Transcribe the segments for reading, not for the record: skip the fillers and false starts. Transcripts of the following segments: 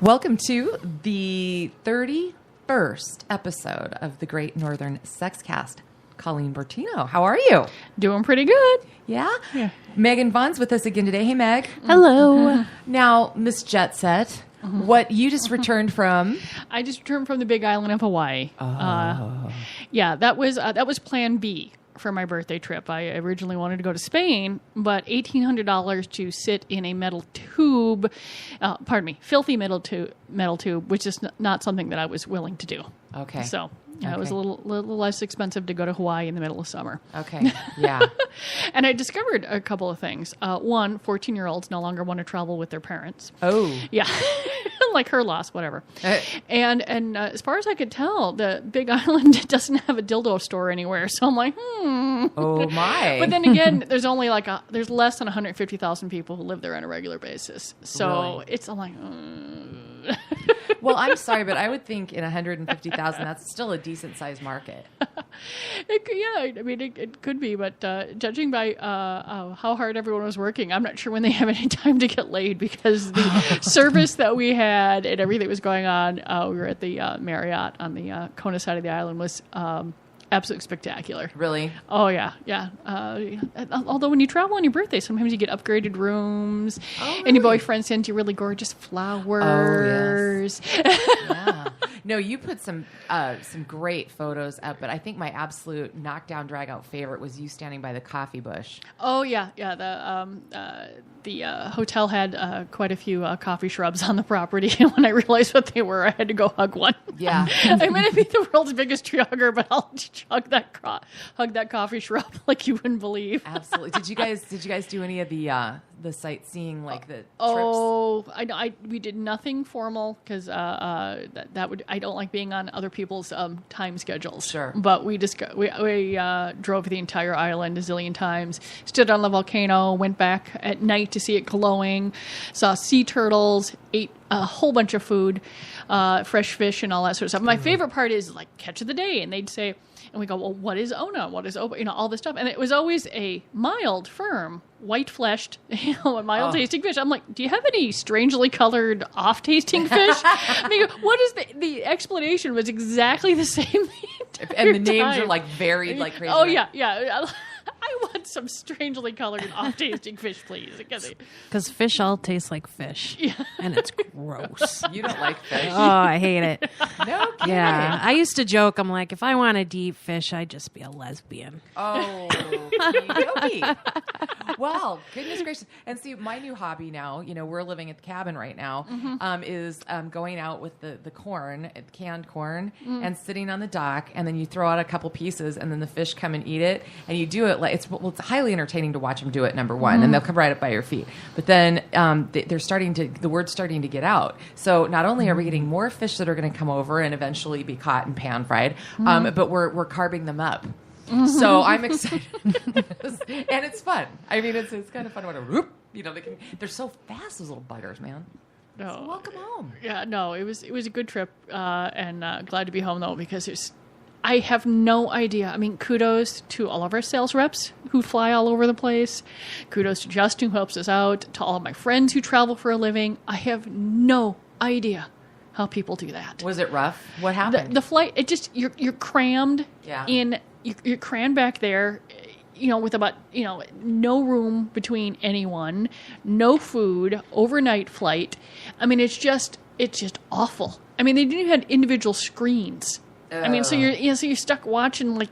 Welcome to the 31st episode of the Great Northern Sexcast. Colleen Bertino, how are you? Doing pretty good. Yeah? Megan Vaughn's with us again today. Hey, Meg. Hello. Now, Miss Jet Set, what you just returned from? I just returned from the Big Island of Hawaii. That was Plan B for my birthday trip. I originally wanted to go to Spain, but $1,800 to sit in a metal tube, filthy metal tube, which is not something that I was willing to do. Okay. So it was a little less expensive to go to Hawaii in the middle of summer. Okay, yeah. And I discovered a couple of things. One, 14-year-olds no longer want to travel with their parents. Oh. Yeah. Like her loss, whatever. And as far as I could tell, the Big Island doesn't have a dildo store anywhere. So I'm like, Oh, my. But then again, there's only there's less than 150,000 people who live there on a regular basis. So Really? I'm like, Well, I'm sorry, but I would think in 150,000, that's still a decent-sized market. It could be, but judging by how hard everyone was working, I'm not sure when they have any time to get laid because the service that we had and everything that was going on, we were at the Marriott on the Kona side of the island, was absolutely spectacular. Really? Oh, yeah. Although when you travel on your birthday, sometimes you get upgraded rooms, and your boyfriend sends you really gorgeous flowers. Oh, yes. Yeah. No, you put some great photos up, but I think my absolute knockdown, drag-out favorite was you standing by the coffee bush. Oh, yeah. The hotel had quite a few coffee shrubs on the property, and when I realized what they were, I had to go hug one. Yeah. I may not be the world's biggest tree hugger, but I'll hug that coffee shrub like you wouldn't believe. Absolutely. Did you guys do any of the sightseeing, like the trips? Oh, we did nothing formal because I don't like being on other people's time schedules. Sure. But we drove the entire island a zillion times. Stood on the volcano. Went back at night to see it glowing. Saw sea turtles. Ate a whole bunch of food, fresh fish and all that sort of stuff. My favorite part is like catch of the day, and they'd say, and we go, well, what is Ona? What is Opa? All this stuff, and it was always a mild, firm, white-fleshed, a mild-tasting fish. I'm like, do you have any strangely colored, off-tasting fish? I mean, what is the explanation was exactly the same the entire And the names time. are like varied like crazy. Oh, yeah. I want some strangely colored and off-tasting fish, please. Because fish all taste like fish. Yeah. And it's gross. You don't like fish? Oh, I hate it. No kidding. Yeah. I used to joke, I'm like, if I wanted to eat fish, I'd just be a lesbian. Oh, okey-dokey. Well, goodness gracious. And see, my new hobby now, we're living at the cabin right now, is going out with the corn, canned corn, and sitting on the dock, and then you throw out a couple pieces, and then the fish come and eat it, and you do it like, it's highly entertaining to watch them do it, number one, and they'll come right up by your feet. But then the word's starting to get out. So not only are we getting more fish that are going to come over and eventually be caught and pan fried, but we're carving them up. So I'm excited, and it's fun. I mean, it's kind of fun. Whoop, they're so fast, those little buggers, man. No. So welcome home. Yeah, no, it was a good trip, and glad to be home though because I have no idea. I mean, kudos to all of our sales reps who fly all over the place. Kudos to Justin who helps us out. To all of my friends who travel for a living. I have no idea how people do that. Was it rough? What happened? The flight, it just you're crammed in. You're crammed back there, with about no room between anyone, no food, overnight flight. I mean, it's just awful. I mean, they didn't even have individual screens. I mean, so you're stuck watching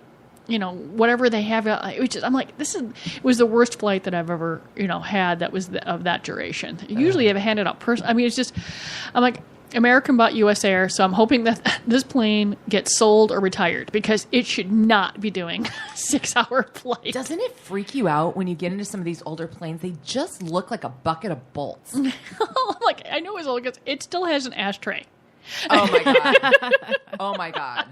whatever they have. I'm like, it was the worst flight that I've ever had that was of that duration. Usually they have a handed out person. I mean, I'm like, American bought US Air, so I'm hoping that this plane gets sold or retired because it should not be doing a 6-hour flight. Doesn't it freak you out when you get into some of these older planes? They just look like a bucket of bolts. I'm like, I know it's old because it still has an ashtray. Oh my god! Oh my god!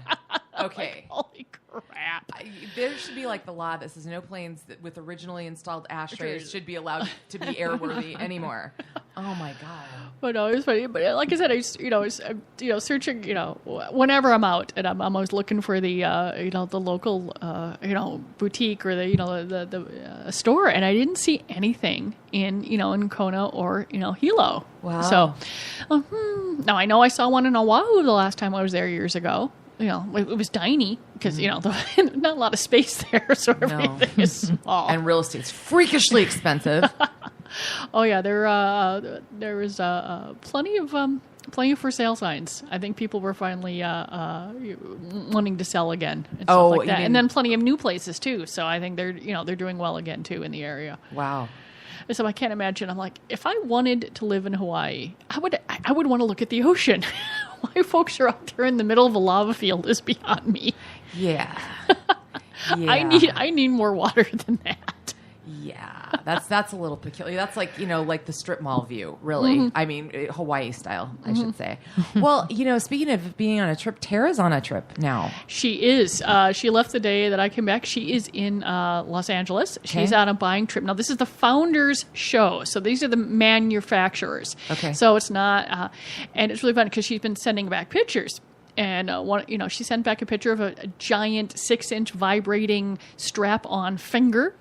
Okay. Like, holy crap! There should be like the law that says no planes with originally installed ashtrays should be allowed to be airworthy anymore. Oh my God. But no, it was funny. But like I said, I'm searching, whenever I'm out, and I'm always looking for the, the local, boutique or the store, and I didn't see anything in Kona or Hilo. Wow. So, now I know I saw one in Oahu the last time I was there years ago. It was tiny because not a lot of space there, so everything is small. And real estate's freakishly expensive. Oh yeah, there was plenty of for sale signs. I think people were finally wanting to sell again and stuff like that, and then plenty of new places too. So I think they're doing well again too in the area. Wow. So I can't imagine. I'm like, if I wanted to live in Hawaii, I would want to look at the ocean. Why folks are out there in the middle of a lava field is beyond me. Yeah. I need more water than that. Yeah, that's a little peculiar. That's like the strip mall view, really. I mean, Hawaii style, I should say. Well, speaking of being on a trip, Tara's on a trip now. She is. She left the day that I came back. She is in Los Angeles. Okay. She's on a buying trip. Now, this is the Founders Show. So these are the manufacturers. Okay. So it's not, and it's really fun because she's been sending back pictures. And she sent back a picture of a giant 6-inch vibrating strap-on finger.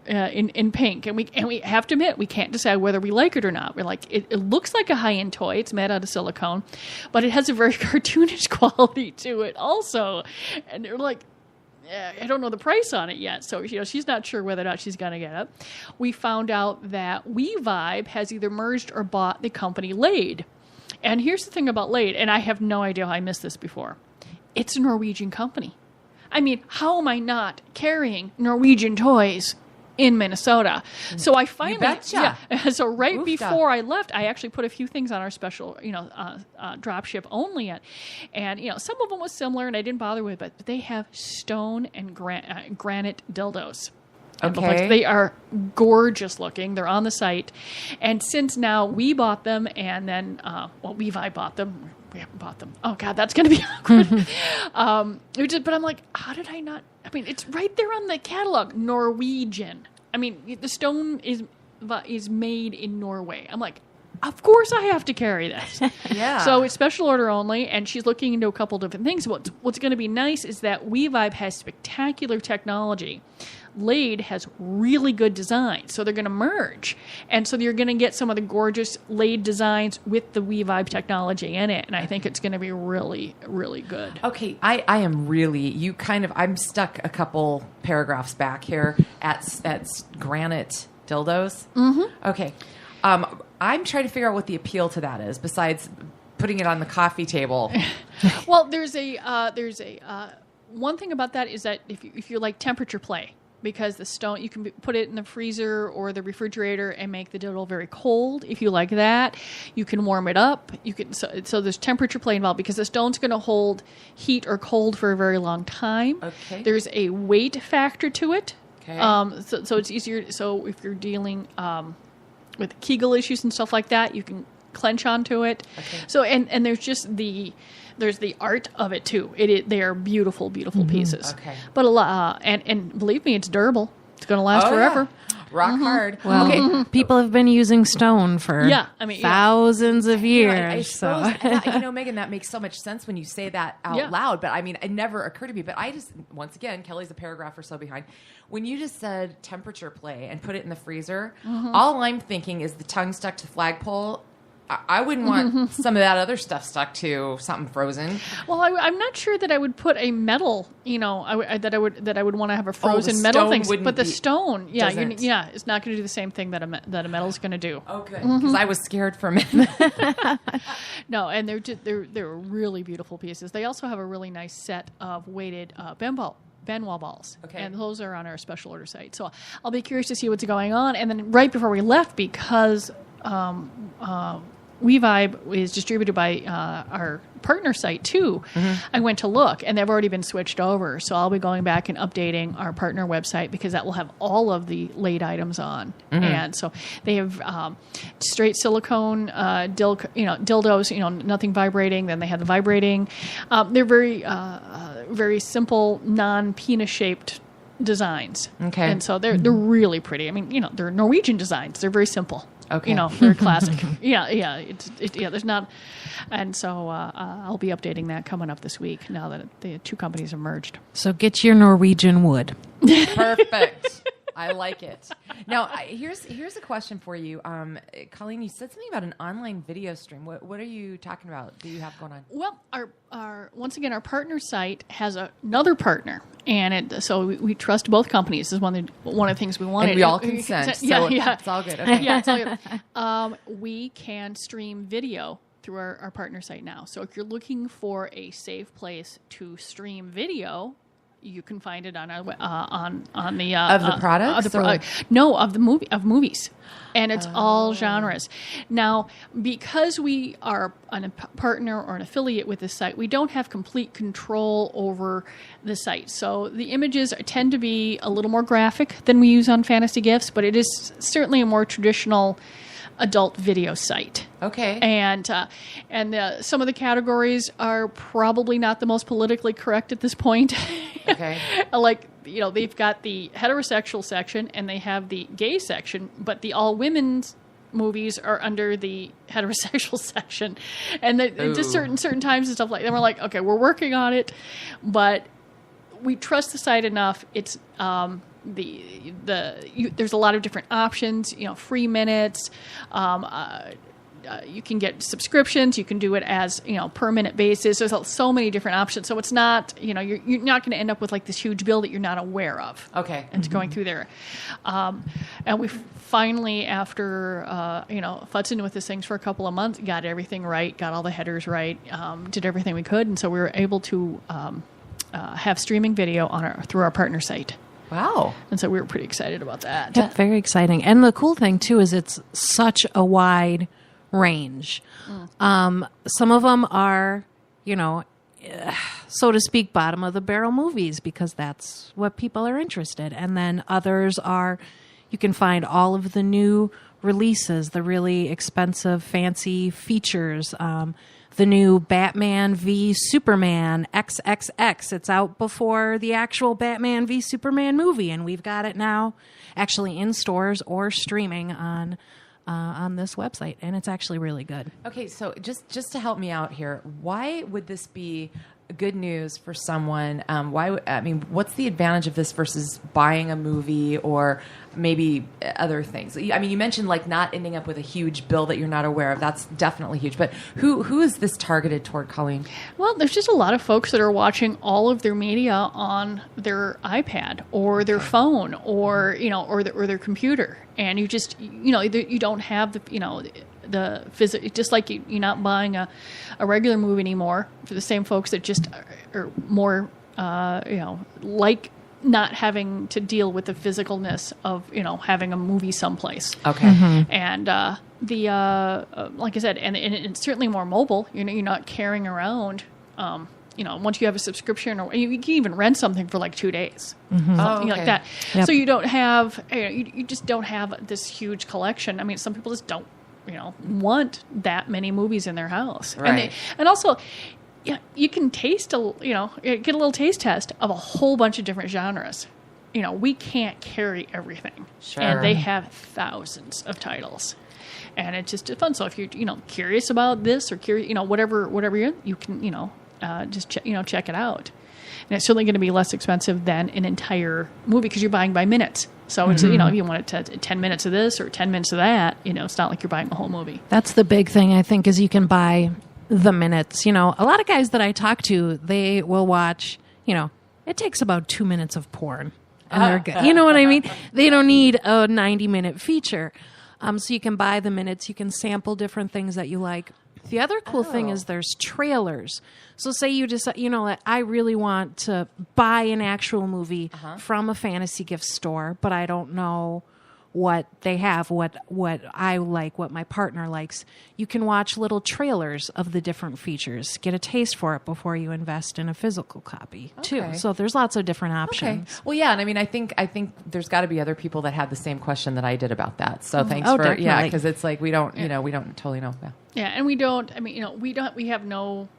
In pink, and we have to admit we can't decide whether we like it or not. We're like, it looks like a high-end toy. It's made out of silicone, but it has a very cartoonish quality to it also. And they're like, I don't know the price on it yet, so she's not sure whether or not she's going to get it. We found out that WeVibe has either merged or bought the company Lade. And here's the thing about Lade, and I have no idea how I missed this before. It's a Norwegian company. I mean, how am I not carrying Norwegian toys in Minnesota? So I finally, you betcha. So right Oofda. before I left, I actually put a few things on our special, drop ship only, and some of them was similar, and I didn't bother with it. But they have stone and granite dildos. Okay. They are gorgeous looking. They're on the site, and since now we bought them, and then WeVibe bought them. We haven't bought them. Oh God, that's going to be awkward. But I'm like, how did I not? I mean, it's right there on the catalog. Norwegian. I mean, the stone is made in Norway. I'm like, of course I have to carry this. Yeah. So it's special order only, and she's looking into a couple different things. What's going to be nice is that WeVibe has spectacular technology. Lade has really good design, so they're going to merge. And so you're going to get some of the gorgeous Lade designs with the WeVibe technology in it, and I think it's going to be really, really good. Okay, I am really, I'm stuck a couple paragraphs back here at granite dildos. Mm-hmm. Okay. I'm trying to figure out what the appeal to that is, besides putting it on the coffee table. Well, there's one thing about that is that if you like temperature play, because the stone, you can put it in the freezer or the refrigerator and make the dildo very cold. If you like that, you can warm it up. You can so there's temperature play involved because the stone's going to hold heat or cold for a very long time. Okay. There's a weight factor to it. Okay. So it's easier. So if you're dealing with Kegel issues and stuff like that, you can clench onto it. Okay. So and there's just there's the art of it too. They are beautiful, beautiful pieces. Okay. But a lot, and believe me, it's durable. It's going to last forever. Yeah. Rock hard. Well, Okay. people have been using stone for thousands of years. I suppose, Megan, that makes so much sense when you say that out loud. But I mean, it never occurred to me. But I just, once again, Kelly's a paragraph or so behind. When you just said temperature play and put it in the freezer, all I'm thinking is the tongue stuck to the flagpole. I wouldn't want some of that other stuff stuck to something frozen. Well, I'm not sure that I would put a metal, that I would want to have a frozen metal thing. But the stone, it's not going to do the same thing that a metal is going to do. Oh, good. Because I was scared for a minute. No, and they're really beautiful pieces. They also have a really nice set of weighted Benwell balls. Okay. And those are on our special order site. So I'll be curious to see what's going on. And then right before we left, because WeVibe is distributed by our partner site too. I went to look, and they've already been switched over. So I'll be going back and updating our partner website because that will have all of the Lade items on. And so they have straight silicone dildos, nothing vibrating. Then they have the vibrating. They're very very simple, non-penis shaped designs. Okay. And so they're really pretty. I mean, they're Norwegian designs. They're very simple. Okay. Very classic. Yeah. There's not, and so I'll be updating that coming up this week now that the two companies have merged. So get your Norwegian wood. Perfect. I like it. Now, here's a question for you. Colleen, you said something about an online video stream. What are you talking about? Do you have going on? Well, our once again, our partner site has another partner, and so we trust both companies. This is one of the things we wanted. And we all consent. So it's all good. Okay. Yeah, it's all good. We can stream video through our partner site now. So if you're looking for a safe place to stream video, you can find it on our on the of the products. Of movies, and it's all genres. Now, because we are a partner or an affiliate with the site, we don't have complete control over the site. So the images tend to be a little more graphic than we use on Fantasy Gifts, but it is certainly a more traditional adult video site. Okay. And some of the categories are probably not the most politically correct at this point. Okay. They've got the heterosexual section and they have the gay section, but the all women's movies are under the heterosexual section. And just certain times and stuff like that. We're like, okay, we're working on it, but we trust the site enough. It's there's a lot of different options, free minutes. You can get subscriptions. You can do it as, per minute basis. There's so many different options. So it's not, you're not going to end up with like this huge bill that you're not aware of. Okay. And going through there. And we finally, after, futzing with these things for a couple of months, got everything right, got all the headers right, did everything we could. And so we were able to have streaming video through our partner site. Wow. And so we were pretty excited about that. Yep, very exciting. And the cool thing, too, is it's such a wide range. Some of them are, so to speak, bottom of the barrel movies because that's what people are interested. And then others are, you can find all of the new releases, the really expensive, fancy features, the new Batman v Superman XXX. It's out before the actual Batman v Superman movie, and we've got it now actually in stores or streaming on this website, and it's actually really good. Okay, so just to help me out here, why would this be good news for someone? What's the advantage of this versus buying a movie or maybe other things? I mean, you mentioned like not ending up with a huge bill that you're not aware of. That's definitely huge. But who is this targeted toward, Colleen? Well, there's just a lot of folks that are watching all of their media on their iPad or their phone or their computer, and you just you don't have the physical, just like you're not buying a regular movie anymore for the same folks that just are more, like not having to deal with the physicalness of, having a movie someplace. Okay. Mm-hmm. And like I said, and it's certainly more mobile. You're not carrying around, once you have a subscription, or you can even rent something for like 2 days, something like that. Yep. So you don't have, you just don't have this huge collection. I mean, some people just don't, want that many movies in their house. Right. And also, you can taste get a little taste test of a whole bunch of different genres. We can't carry everything. Sure. And they have thousands of titles. And it's just fun. So if you're, curious about this or curious, whatever you can, just check it out. And it's certainly going to be less expensive than an entire movie because you're buying by minutes. So it's, if you want it to 10 minutes of this or 10 minutes of that, it's not like you're buying a whole movie. That's the big thing, I think, is you can buy the minutes. A lot of guys that I talk to, they will watch, it takes about 2 minutes of porn and they're good. You know what I mean? They don't need a 90-minute feature. So you can buy the minutes. You can sample different things that you like. The other cool thing is there's trailers. So say you decide, I really want to buy an actual movie from a Fantasy Gift store, but I don't know what they have, what I like, what my partner likes. You can watch little trailers of the different features, get a taste for it before you invest in a physical copy too. So there's lots of different options. Okay. Well, yeah, and I mean, I think there's got to be other people that had the same question that I did about that. So thanks for definitely. because it's like we don't we don't totally know. Yeah. Yeah, and we don't. I mean, we have no.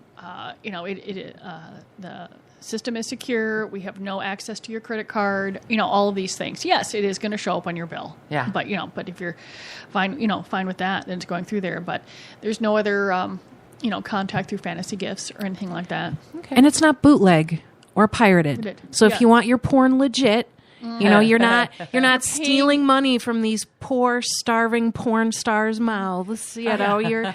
The system is secure. We have no access to your credit card. All of these things. Yes, it is going to show up on your bill. Yeah. But if you're fine with that, then it's going through there. But there's no other, contact through Fantasy Gifts or anything like that. Okay. And it's not bootleg or pirated. So if you want your porn legit, you're not stealing money from these poor, starving porn stars' mouths. You're